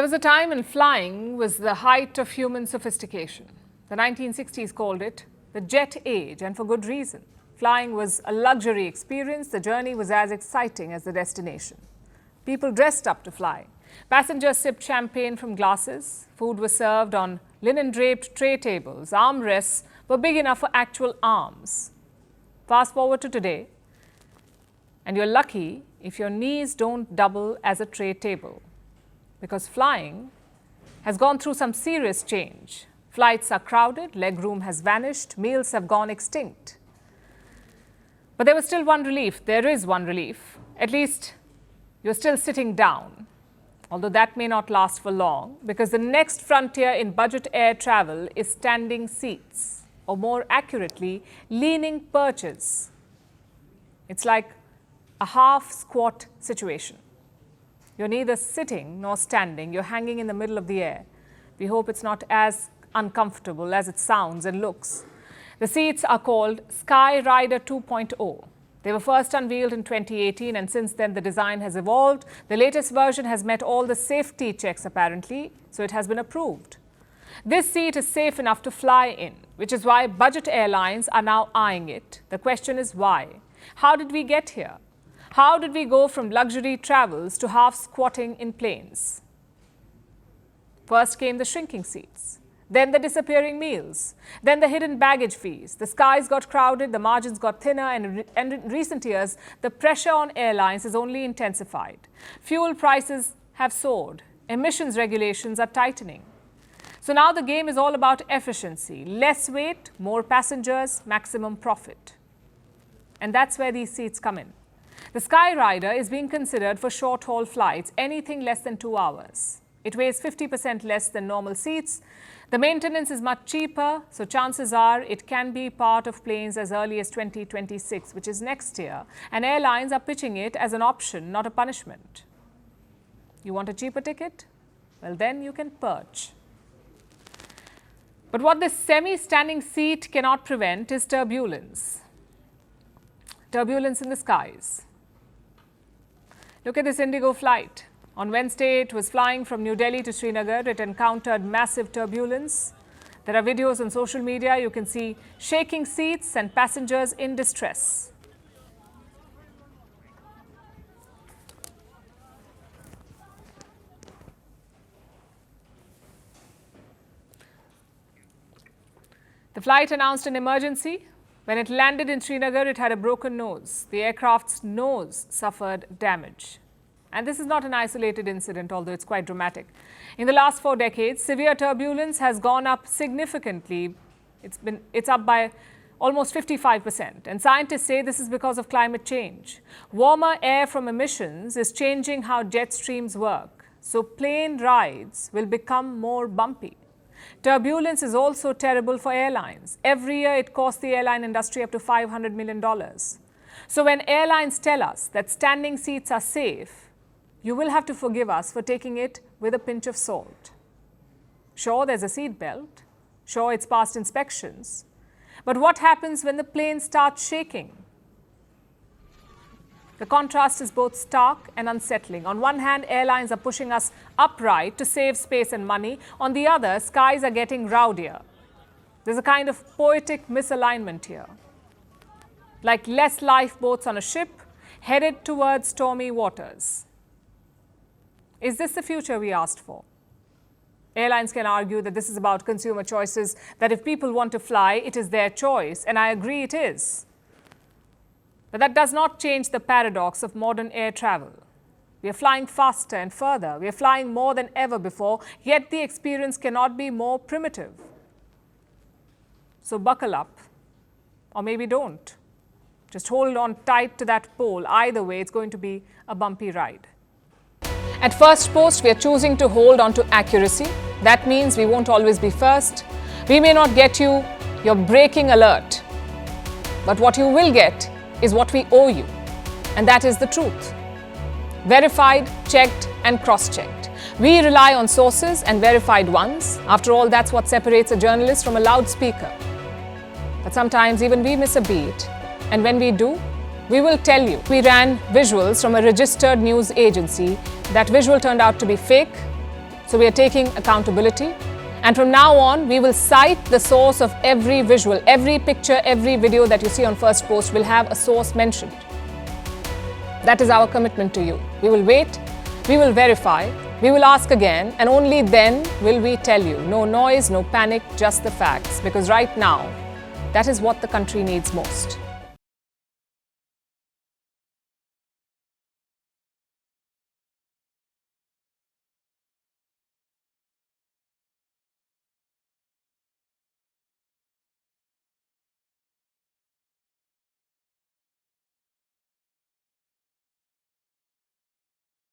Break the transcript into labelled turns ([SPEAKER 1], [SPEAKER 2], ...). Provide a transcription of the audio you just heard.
[SPEAKER 1] There was a time when flying was the height of human sophistication. The 1960s called it the jet age, and for good reason. Flying was a luxury experience. The journey was as exciting as the destination. People dressed up to fly. Passengers sipped champagne from glasses. Food was served on linen-draped tray tables. Armrests were big enough for actual arms. Fast forward to today, and you're lucky if your knees don't double as a tray table. Because flying has gone through some serious change. Flights are crowded, legroom has vanished, meals have gone extinct. But there was still one relief. There is one relief. At least you're still sitting down. Although that may not last for long, because the next frontier in budget air travel is standing seats, or more accurately, leaning perches. It's like a half squat situation. You're neither sitting nor standing. You're hanging in the middle of the air. We hope it's not as uncomfortable as it sounds and looks. The seats are called Sky Rider 2.0. They were first unveiled in 2018, and since then the design has evolved. The latest version has met all the safety checks apparently, so it has been approved. This seat is safe enough to fly in, which is why budget airlines are now eyeing it. The question is why? How did we get here? How did we go from luxury travels to half squatting in planes? First came the shrinking seats, then the disappearing meals, then the hidden baggage fees. The skies got crowded, the margins got thinner, and in recent years, the pressure on airlines is only intensified. Fuel prices have soared. Emissions regulations are tightening. So now the game is all about efficiency. Less weight, more passengers, maximum profit. And that's where these seats come in. The Sky Rider is being considered for short-haul flights, anything less than 2 hours. It weighs 50% less than normal seats. The maintenance is much cheaper, so chances are it can be part of planes as early as 2026, which is next year. And airlines are pitching it as an option, not a punishment. You want a cheaper ticket? Well, then you can perch. But what this semi-standing seat cannot prevent is turbulence. Turbulence in the skies. Look at this Indigo flight. On Wednesday, it was flying from New Delhi to Srinagar. It encountered massive turbulence. There are videos on social media. You can see shaking seats and passengers in distress. The flight announced an emergency. When it landed in Srinagar, it had a broken nose. The aircraft's nose suffered damage. And this is not an isolated incident, although it's quite dramatic. In the last 4 decades, severe turbulence has gone up significantly. It's up by almost 55%. And scientists say this is because of climate change. Warmer air from emissions is changing how jet streams work. So plane rides will become more bumpy. Turbulence is also terrible for airlines. Every year it costs the airline industry up to $500 million. So when airlines tell us that standing seats are safe, you will have to forgive us for taking it with a pinch of salt. Sure, there's a seat belt. Sure, it's passed inspections. But what happens when the plane starts shaking? The contrast is both stark and unsettling. On one hand, airlines are pushing us upright to save space and money. On the other, skies are getting rowdier. There's a kind of poetic misalignment here. Like less lifeboats on a ship headed towards stormy waters. Is this the future we asked for? Airlines can argue that this is about consumer choices, that if people want to fly, it is their choice, and I agree it is. But that does not change the paradox of modern air travel. We are flying faster and further. We are flying more than ever before, yet the experience cannot be more primitive. So buckle up, or maybe don't. Just hold on tight to that pole. Either way, it's going to be a bumpy ride. At Firstpost, we are choosing to hold on to accuracy. That means we won't always be first. We may not get you your braking alert. But what you will get is what we owe you. And that is the truth. Verified, checked, and cross-checked. We rely on sources and verified ones. After all, that's what separates a journalist from a loudspeaker. But sometimes even we miss a beat. And when we do, we will tell you. We ran visuals from a registered news agency. That visual turned out to be fake. So we are taking accountability. And from now on, we will cite the source of every visual, every picture, every video that you see on Firstpost will have a source mentioned. That is our commitment to you. We will wait, we will verify, we will ask again, and only then will we tell you. No noise, no panic, just the facts. Because right now, that is what the country needs most.